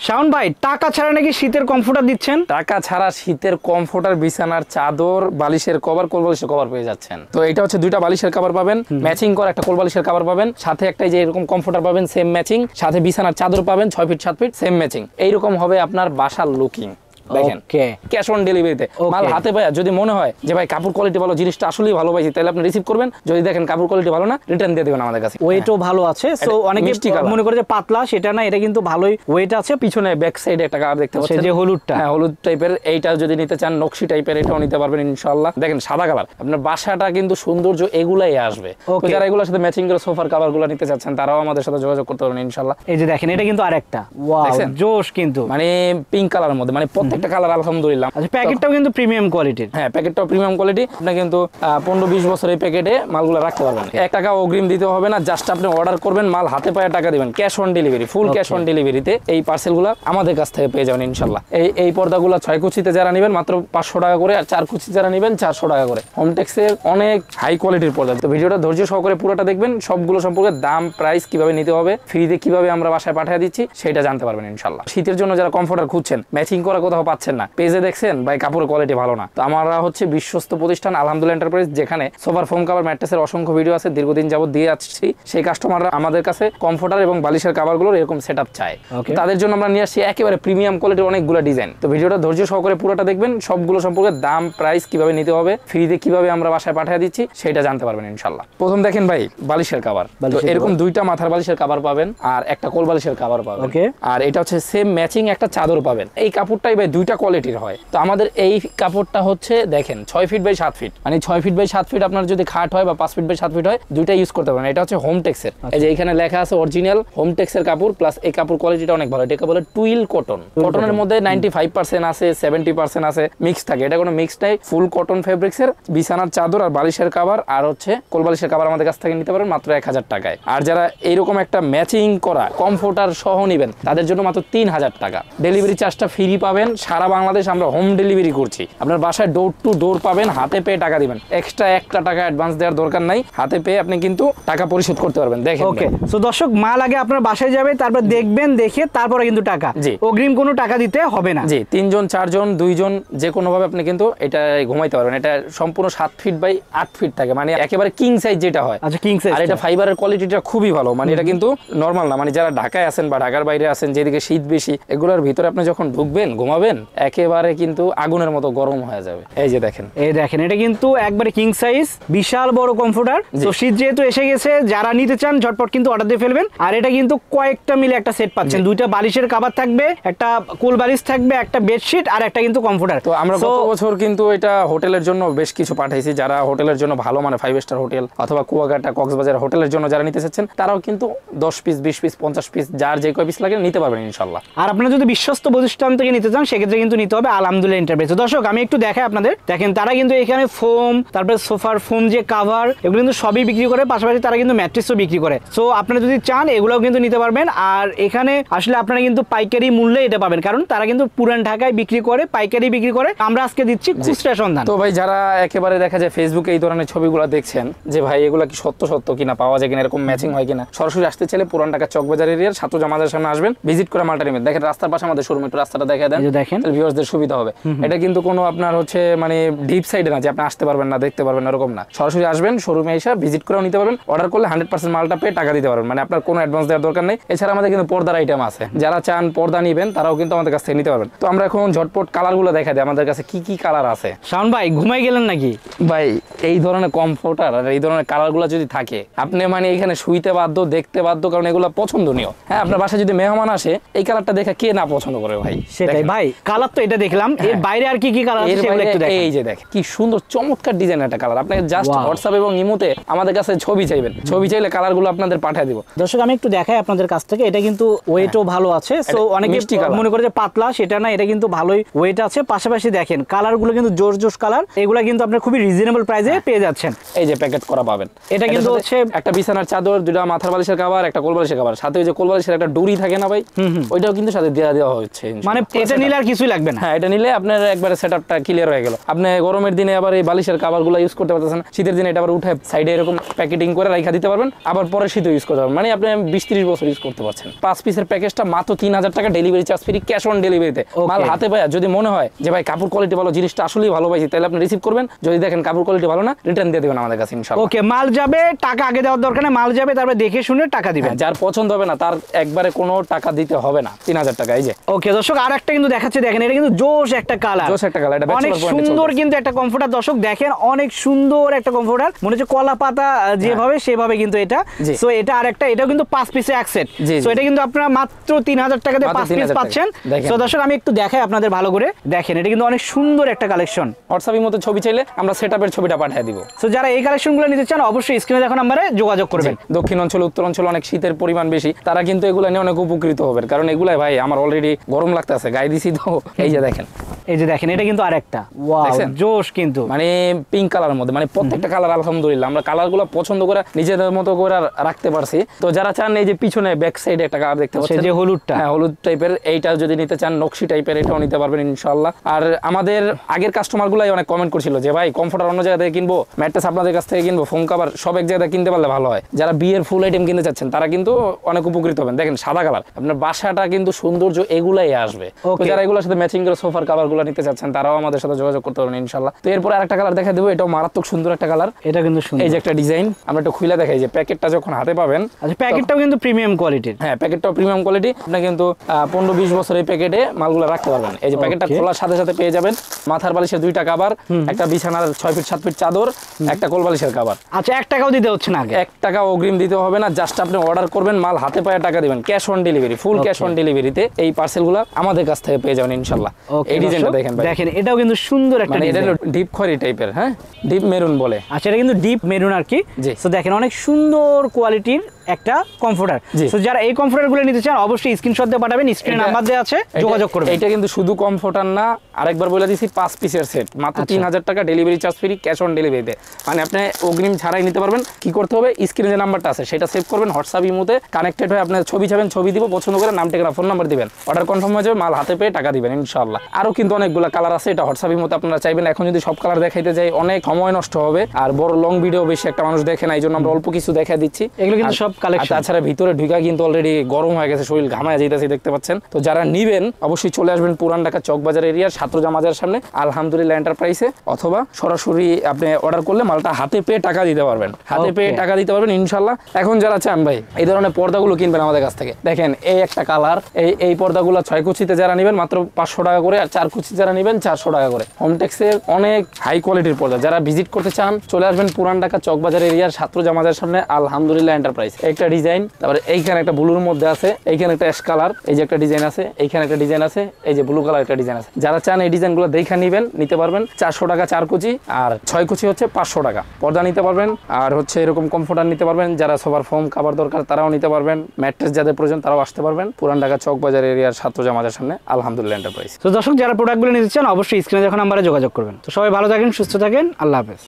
শাওন ভাই, টাকা ছাড়া নাকি শীতের কমফোর্টার দিচ্ছেন? টাকা ছাড়া শীতের কমফোর্টার, বিছানার চাদর, বালিশের কভার, কোল বালিশের কভার পেয়ে যাচ্ছেন। তো এটা হচ্ছে দুইটা বালিশের কভার পাবেন, ম্যাচিং করা একটা কোল বালিশের কভার পাবেন, সাথে একটা যে এরকম কমফোর্টার পাবেন সেম ম্যাচিং, সাথে বিছানার চাদর পাবেন 6 ফিট 7 ফিট সেম ম্যাচিং। এইরকম হবে আপনার বাসার লুকিং। দেখেন ক্যাশ অন ডেলিভারিতে মাল হাতে পায়। যদি মনে হয় যে ভাই কাপড় কোয়ালিটি ভালো, জিনিসটা আসলেই ভালো পাইছি, তাহলে আপনি রিসিভ করবেন। যদি দেখেন কাপড় কোয়ালিটি ভালো না, রিটার্ন দিয়ে দেবেন আমাদের কাছে। ওয়েটও ভালো আছে। সো অনেকে মনে করে যে পাতলা, সেটা না, এটা কিন্তু ভালোই ওয়েট আছে। পিছনে ব্যাক সাইডে একটা কালার দেখতে পাচ্ছেন, যে হলুদটা, হ্যাঁ হলুদ টাইপের। এইটা যদি নিতে চান নকশি টাইপের, এটাও নিতে পারবেন ইনশাআল্লাহ। দেখেন সাদা কালার, আপনার বাসাটা কিন্তু সৌন্দর্য এগুলাই আসবে। তো যারা এগুলোর সাথে ম্যাচিং করে সোফার কভারগুলো নিতে চাচ্ছেন, তারাও আমাদের সাথে যোগাযোগ করতে পারেন ইনশাআল্লাহ। এই যে দেখেন, এটা কিন্তু আরেকটা ওয়াও জোশ, কিন্তু মানে পিঙ্ক কালারের মধ্যে, মানে প্রত্যেকটা কালার আলহামদুলিল্লাহ। আচ্ছা, প্যাকেটটাও কিন্তু প্রিমিয়াম কোয়ালিটির। হ্যাঁ, প্যাকেটটাও প্রিমিয়াম কোয়ালিটি। আপনি কিন্তু 15-20 বছর এই প্যাকেটে মালগুলো রাখতে পারবেন। 1 টাকা অগ্রিম দিতে হবে না, জাস্ট আপনি অর্ডার করবেন, মাল হাতে পায়ে টাকা দিবেন, cash on delivery, full cash on ডেলিভারিতে এই পার্সেলগুলো আমাদের কাছ থেকে পেয়ে যাবেন ইনশাআল্লাহ। এই পর্দাগুলো 6 কুচিতে যারা নেবেন মাত্র 500 টাকা করে, আর 4 কুচি যারা নেবেন 400 টাকা করে। হোমটেক্সের অনেক হাই কোয়ালিটির পর্দা। তো ভিডিওটা ধৈর্য সহকারে পুরোটা দেখবেন, সবগুলো সম্পর্কে দাম, প্রাইস, কিভাবে নিতে হবে, ফ্রিতে কিভাবে আমরা বাসায় পাঠিয়ে দিচ্ছি সেটা জানতে পারবেন ইনশাআল্লাহ। শীতের জন্য যারা কমফোর্টার খুঁজছেন, ম্যাচিং করা কোথাও পাচ্ছেন না, পেজে দেখছেন ভাই কাপড়ের কোয়ালিটি ভালো না, তো আমরা হচ্ছে বিশ্বস্ত প্রতিষ্ঠান আলহামদুলিল্লাহ এন্টারপ্রাইজ, যেখানে সোফার ফোম কভার, ম্যাট্রেসের অসংখ্য ভিডিও আছে, দীর্ঘদিন যাবত দিয়ে আসছি। সেই কাস্টমাররা আমাদের কাছে কমফোর্টার এবং বালিশের কভারগুলোর এরকম সেটআপ চায়। তাদের জন্য আমরা নিয়ে আসছি একেবারে প্রিমিয়াম কোয়ালিটির অনেকগুলো ডিজাইন। তো ভিডিওটা ধৈর্য সহকারে পুরোটা দেখবেন, সবগুলো সম্পর্কে দাম, প্রাইস, কিভাবে নিতে হবে, ফ্রিতে কিভাবে আমরা বাসায় পাঠিয়ে দিচ্ছি সেটা জানতে পারবেন ইনশাআল্লাহ। প্রথম দেখেন ভাই বালিশের কভার। তো এরকম দুইটা মাথার বালিশের কভার পাবেন আর একটা কোল বালিশের কভার পাবেন। আর এটা হচ্ছে সেম ম্যাচিং একটা চাদর পাবেন। এই কাপড়টাই ভাই দুইটা কোয়ালিটির হয়। তো আমাদের এই কাপড়টা হচ্ছে দেখেন 6 ফিট বাই 7 ফিট, মানে 6 ফিট বাই 7 ফিট আপনার যদি খাট হয় বা 5 ফিট বাই 7 ফিট হয়, দুইটা ইউজ করতে পারেন। এটা হচ্ছে হোমটেক্সের, এই যে এখানে লেখা আছে অরিজিনাল হোমটেক্সের কাপড়, প্লাস এই কাপড় কোয়ালিটিটা অনেক ভালো। এটাকে বলে টুইল কটন। কটনের মধ্যে 95% আছে, 70% আছে, মিক্স থাকে। এটা কোনো মিক্স নাই, ফুল কটন ফেব্রিক্সের বিছানার চাদর আর বালিশের কভার আর হচ্ছে কোল বালিশের কভার আমাদের কাছ থেকে নিতে পারেন মাত্র 1000 টাকায়। আর যারা এইরকম একটা ম্যাচিং করা কমফোর্টার সহ নেবেন, তাদের জন্য মাত্র 3000 টাকা। ডেলিভারি চার্জটা ফ্রি পাবেন। সারা বাংলাদেশ আমরা হোম ডেলিভারি করছি। আপনার বাসায় ডোর টু ডোর পাবেন, হাতে পেয়ে টাকা দিবেন। এক্সট্রা 1 টাকা অ্যাডভান্স দেওয়ার দরকার নাই, হাতে পেয়ে আপনি কিন্তু টাকা পরিশোধ করতে পারবেন। দেখেন ওকে, সো দর্শক, মাল আগে আপনার বাসায় যাবে, তারপর দেখবেন, দেখে তারপরে কিন্তু টাকা, অগ্রিম কোনো টাকা দিতে হবে না। জি, 3 জন 4 জন 2 জন যে কোনো ভাবে আপনি কিন্তু এটা ঘুমাইতে পারবেন। এটা সম্পূর্ণ 7 ফিট বাই 8 ফিট থাকে, মানে একেবারে কিং সাইজ যেটা হয়। আচ্ছা, কিং সাইজ। আর এটা ফাইবারের কোয়ালিটিটা খুবই ভালো, মানে এটা কিন্তু নরমাল না। মানে যারা ঢাকায় আছেন বা ঢাকার বাইরে আছেন, যেদিকে শীত বেশি, এগুলোর ভিতরে আপনি যখন ঢুকবেন ঘুমাবেন, একেবারে কিন্তু আগুনের মতো গরম হয়ে যাবে। এই যে দেখেন, এটা কিন্তু একবারে কিং সাইজ, বিশাল বড় কমফোর্টার। তো শীত যেহেতু এসে গেছে, যারা নিতে চান ঝটপট কিন্তু অর্ডার দিয়ে ফেলবেন। আর এটা কিন্তু কয়েকটা মিলে একটা সেট পাচ্ছেন। দুইটা বালিশের কভার থাকবে, একটা কোল বালিশ থাকবে, একটা বেডশিট, আর একটা কিন্তু কমফোর্টার। তো আমরা গত বছর কিন্তু এটা হোটেলের জন্য বেশ কিছু পাঠাইছি। যারা হোটেলের জন্য ভালো, মানে 5 স্টার হোটেল অথবা কুয়াকাটা, কক্সবাজার হোটেলের জন্য যারা নিতে চাচ্ছেন, তারাও কিন্তু 10 পিস, 20 পিস, 50 পিস, যার যে কয় পিস লাগে নিতে পারবেন ইনশাআল্লাহ। আর আপনারা যদি বিশ্বস্ত প্রতিষ্ঠান থেকে নিতে চান, সেক্ষেত্রে কিন্তু নিতে হবে আলহামদুলিল্লাহ এন্টারপ্রাইজ। দর্শক, আমি একটু দেখাই আপনাদের। দেখেন, তারা কিন্তু এখানে ফোম, তারপরে সোফার ফোম যে কভার, এগুলো কিন্তু সবই বিক্রি করে। পাশাপাশি তারা কিন্তু ম্যাট্রেসও বিক্রি করে। সো আপনারা যদি চান, এগুলোও কিন্তু নিতে পারবেন। আর এখানে আসলে আপনারা কিন্তু পাইকারি মূল্যে এটা পাবেন, কারণ তারা কিন্তু পুরান ঢাকায় বিক্রি করে, পাইকারি বিক্রি করে। আমরা আজকে দিচ্ছি খুচরা সন্ধান। তো ভাই, যারা একেবারে দেখা যায় ফেসবুকে এই ধরনের ছবিগুলো দেখছেন যে ভাই এগুলা কি সত্য কিনা, পাওয়া যায় কিনা, এরকম ম্যাচিং হয় কিনা, সরাসরি আসতে চাইলে পুরান ঢাকা চকবাজার এরিয়ার ছাত্র জামাতের সামনে আসবেন, ভিজিট করে মালটা নেবেন। দেখেন রাস্তার পাশে আমাদের শোরুম, একটু রাস্তাটা দেখা দেন, দেখেন ভিউয়ারদের সুবিধা হবে। এটা কিন্তু কোনো আপনার হচ্ছে মানে ডিপ সাইডে না যে আপনি আসতে পারবেন না, দেখতে পারবেন, এরকম না। সরাসরি আসবেন, শোরুমে এসে ভিজিট করেও নিতে পারবেন। অর্ডার করলে 100% মালটা পেয়ে টাকা দিতে পারবেন, মানে আপনার কোনো অ্যাডভান্স দেওয়ার দরকার নেই। এছাড়া আমাদের কিন্তু পর্দার আইটেম আছে, যারা চান পর্দা নিবেন তারাও কিন্তু আমাদের কাছ থেকে নিতে পারবেন। তো আমরা এখন ঝটপট কালারগুলো দেখা দিই আমাদের কাছে কি কি কালার আছে। শাওন ভাই, ঘুমাই গেলেন নাকি? ভাই, এই ধরনের কমফোর্টার আর এই ধরনের কালারগুলো যদি থাকে, আপনি মানে এখানে শুইতে বাধ্য, দেখতে বাধ্য, কারণ এগুলো পছন্দনীয়। হ্যাঁ, আপনার বাসায় যদি মেহমান আসে, এই কালারটা দেখে কে না পছন্দ করে ভাই? সেটাই ভাই, কালার তো এটা দেখলাম, এর বাইরে আর কি কি কালার আছে সেগুলো একটু দেখেন। এই যে দেখেন কি সুন্দর চমৎকার ডিজাইনের একটা কালার। আপনি জাস্ট হোয়াটসঅ্যাপ এবং ইমোতে আমাদের কাছে ছবি চাইবেন, ছবি চাইলে কালারগুলো আপনাদের পাঠিয়ে দিব। দর্শক, আমি একটু দেখাই আপনাদের কাছ থেকে। এটা কিন্তু ওয়েটও ভালো আছে। সো অনেকে মনে করে যে পাতলা, সেটা না, এটা কিন্তু ভালোই ওয়েট আছে। পাশাপাশি দেখেন কালারগুলো কিন্তু জোশ কালার। এগুলো কিন্তু আপনারা খুবই রিজনেবল প্রাইসে পেয়ে যাচ্ছেন। এই যে প্যাকেট করা পাবেন। এটা কিন্তু হচ্ছে একটা বিছানার চাদর, দুটো মাথার বালিশের কভার, একটা কোল বালিশের কভার, সাথে ওই যে কোল বালিশের একটা ডুরি থাকে না ভাই, ওইটাও কিন্তু সাথে দেওয়া হচ্ছে। মানে এটা নিলে কিছুই লাগবে না। হ্যাঁ, এটা নিলে আপনার একবারে সেটআপটা ক্লিয়ার হয়ে গেল। আপনি গরমের দিনে আবার এই বালিশের কভারগুলো ইউজ করতে পারতেছেন, শীতের দিনে এটা আবার উঠে সাইডে এরকম প্যাকেটিং করে রাখা দিতে পারবেন, আবার পরে শীতে ইউজ করতে পারবেন। মানে আপনি 20-30 বছর ইউজ করতে পারছেন। 5 পিসের প্যাকেজটা মাত্র 3000 টাকা, delivery charge free, cash on ডেলিভারিতে। মাল হাতে পায় যদি মনে হয় যে ভাই কাপড় কোয়ালিটি ভালো, জিনিসটা আসলেই ভালো পাইছি, তাহলে আপনি রিসিভ করবেন। যদি দেখেন কাপড় কোয়ালিটি ভালো না, রিটার্ন দিয়ে দেবেন আমাদের কাছে ইনশাআল্লাহ। ওকে, মাল যাবে, টাকা আগে দেওয়ার দরকার নেই, মাল যাবে তারপরে দেখে শুনে টাকা দিবেন। যার পছন্দ হবে না তার একবারে কোনো টাকা দিতে হবে না, 3000 টাকা। এই যে ওকে দর্শক, আর একটা কিন্তু দেখাচ্ছি, দেখেন এটা কিন্তু জোশ একটা কালার, জোশ একটা কালার, এটা অনেক সুন্দর কিন্তু একটা কমফোর্টার। দর্শক দেখেন অনেক সুন্দর একটা কমফোর্টার, মনে হচ্ছে কলা পাতা যেভাবে সেভাবে কিন্তু এটা। সো এটা আরেকটা, এটাও কিন্তু 5 পিসে এক সেট। সো এটা কিন্তু আপনারা মাত্র 3000 টাকাতে 5 পিস পাচ্ছেন। সো দর্শক আমি একটু দেখাই আপনাদের ভালো করে, দেখেন এটা কিন্তু অনেক সুন্দর একটা কালেকশন। হোয়াটসঅ্যাপের মধ্যে ছবি চাইলে আমরা সেটআপের ছবিটা পাঠিয়ে দিব। সো যারা এই কালেকশনগুলো নিতে চান অবশ্যই স্ক্রিনে দেখো নম্বরে যোগাযোগ করবেন। দক্ষিণ অঞ্চল, উত্তর অঞ্চল অনেক শীতের পরিমাণ বেশি, তারা কিন্তু এগুলা নিয়ে অনেক উপকৃত হবে, কারণ এগুলাই ভাই আমার অলরেডি গরম লাগতেছে, গায়ে দিছি তো। এই যে দেখেন, এই যে দেখেন এটা কিন্তু আরেকটা ওয়াও জোশ, কিন্তু মানে পিঙ্ক কালারের মধ্যে, মানে প্রত্যেকটা কালার আলহামদুলিল্লাহ আমরা কালারগুলো পছন্দ করে নিজেদের মতো করে রাখতে পারছি। তো যারা চান এই যে পিছনে ব্যাক সাইডে একটা কালার দেখতে পাচ্ছেন, যে হলুদটা, হ্যাঁ হলুদ টাইপের, এইটা যদি নিতে চান নকশি টাইপের, এটাও নিতে পারবেন ইনশাআল্লাহ। আর আমাদের আগের কাস্টমারগুলাই অনেক কমেন্ট করছিল যে ভাই কমফোর্টার অন্য জায়গা থেকে কিনবো, ম্যাট্রেস আপনাদের কাছ থেকে কিনবো, ফোম কভার সব এক জায়গায় কিনতে পারলে ভালো হয়। যারা বিয়ের ফুল আইটেম কিনতে চাচ্ছেন তারা কিন্তু অনেক উপকৃত হবেন। দেখেন সাদা কালার, আপনার বাসাটা কিন্তু সৌন্দর্য এগুলাই আসবে। তো যারা এগুলোর সাথে ম্যাচিং করে সোফার কভারগুলো নিতে চাচ্ছেন তারাও আমাদের সাথে যোগাযোগ করতে পারবেন ইনশাআল্লাহ। তো এরপর আরেকটা কালার দেখা দেবো, এটাও মারাত্মক সুন্দর একটা কালার। এটা কিন্তু সুন্দর, এই যে একটা ডিজাইন, আমরা একটু খুলে দেখাই যে প্যাকেটটা যখন হাতে পাবেন। আচ্ছা, প্যাকেটটাও কিন্তু প্রিমিয়াম কোয়ালিটির। হ্যাঁ, প্যাকেটটাও প্রিমিয়াম কোয়ালিটি। আপনি কিন্তু 15-20 বছর এই প্যাকেটে মালগুলো রাখতে পারবেন। এই যে প্যাকেটটা খোলার সাথে সাথে পেয়ে যাবেন মাথার বালিশের 2টা কভার, একটা বিছানার 6 ফিট 7 ফিট চাদর, একটা কোল বালিশের কভার। আচ্ছা, 1 টাকাও দিতে হচ্ছে না, আগে 1 টাকা অগ্রিম দিতে হবে না, জাস্ট আপনি অর্ডার করবেন, মাল হাতে পায়ে টাকা দিবেন, cash on delivery, full cash on ডেলিভারিতে এই পার্সেলগুলো আমাদের কাছ থেকে পেয়ে যাবেন ইনশাআল্লাহ। এই ডিজাইনটা দেখেন ভাই, দেখেন এটাও কিন্তু সুন্দর একটা মানে এটা ডিজাইন, ডিপ খয়েরি টাইপের, হ্যাঁ ডিপ মেরুন বলে। আচ্ছা, এটা কিন্তু ডিপ মেরুন আর কি। সো দেখেন অনেক সুন্দর কোয়ালিটির একটা কমফোর্টার। সো যারা এই কমফোর্টারগুলো নিতে চান অবশ্যই স্ক্রিনশট দিয়ে পাঠাবেন, স্ক্রিনে নাম্বার দেওয়া আছে, যোগাযোগ করবেন। এটা কিন্তু শুধু কমফোর্টার না, আরেকবার বলে দিছি 5 পিসের সেট, মাত্র 3000 টাকা, delivery charge free, cash on ডেলিভারিতে। মানে আপনি অগ্রিম ছাড়াই নিতে পারবেন। কি করতে হবে, স্ক্রিনে যে নাম্বারটা আছে সেটা সেভ করবেন, হোয়াটসঅ্যাপ ইমোতে কানেক্টেড হয়ে আপনার ছবি চাবেন, ছবি দিব, পছন্দ করে নাম ঠিকানা ফোন নাম্বার দিবেন, অর্ডার কনফার্ম হয়ে যাবে, মাল হাতে পেয়ে টাকা দিবেন ইনশাআল্লাহ। আরো কিন্তু অনেকগুলো কালার আছে, এটা হোয়াটসঅ্যাপ ইমোতে আপনারা চাইবেন। এখন যদি সব কালার দেখাইতে যাই অনেক সময় নষ্ট হবে, আর বড় লং ভিডিও বেশি একটা মানুষ দেখে না, এই জন্য আমরা অল্প কিছু দেখা দিচ্ছি। এগুলো কিন্তু সব কালেকশন। তাছাড়া ভিতরে ঢুকা কিন্তু অলরেডি গরম হয়ে গেছে, শরীর ঘামায় যাইতেছে, দেখতে পাচ্ছেন। তো যারা নিবেন অবশ্যই চলে আসবেন পুরান ঢাকা চকবাজার এরিয়ার ছাত্রজা মাজার সামনে আলহামদুলিল্লাহ এন্টারপ্রাইজে, অথবা সরাসরি আপনি অর্ডার করলে মালটা হাতে পেয়ে টাকা দিতে পারবেন, হাতে পেয়ে টাকা দিতে পারবেন ইনশাআল্লাহ। এখন যারা চান ভাই এই ধরনের পর্দাগুলো কিনবেন আমাদের কাছ থেকে, দেখেন এই একটা কালার, এই পর্দাগুলো 6 কুচিতে যারা নেবেন মাত্র 500 টাকা করে, আর 4 কুচি যারা নেবেন 400 টাকা করে। হোমটেক্সের অনেক হাই কোয়ালিটির পর্দা, যারা ভিজিট করতে চান চলে আসবেন পুরান ঢাকা চকবাজার এরিয়ার ছাত্রজা মাজার সামনে আলহামদুলিল্লাহ এন্টারপ্রাইজ। একটা ডিজাইন, তারপরে এইখানে একটা ব্লুর মধ্যে আছে, এইখানে একটা অ্যাশ কালার, এই যে একটা ডিজাইন আছে, এইখানে একটা ডিজাইন আছে, এই যে ব্লু কালার একটা ডিজাইন আছে। যারা চান এই ডিজাইনগুলো দেখে নেবেন, নিতে পারবেন। 400 টাকা 4 কুচি, আর 6 কুচি হচ্ছে 500 টাকা। পর্দা নিতে পারবেন, আর হচ্ছে এরকম কমফোর্টার নিতে পারবেন। যারা সোফার ফোম কভার দরকার তারাও নিতে পারবেন, ম্যাট্রেস যাদের প্রয়োজন তারাও আসতে পারবেন পুরান ঢাকা চকবাজার এরিয়ার ছাত্রজা মাজার সামনে আলহামদুলিল্লাহ এন্টারপ্রাইজ। তো দর্শক যারা প্রোডাক্টগুলো নিতে চান অবশ্যই স্ক্রিনে যখন নাম্বারে যোগাযোগ করবেন। তো সবাই ভালো থাকেন, সুস্থ থাকেন, আল্লাহ হাফেজ।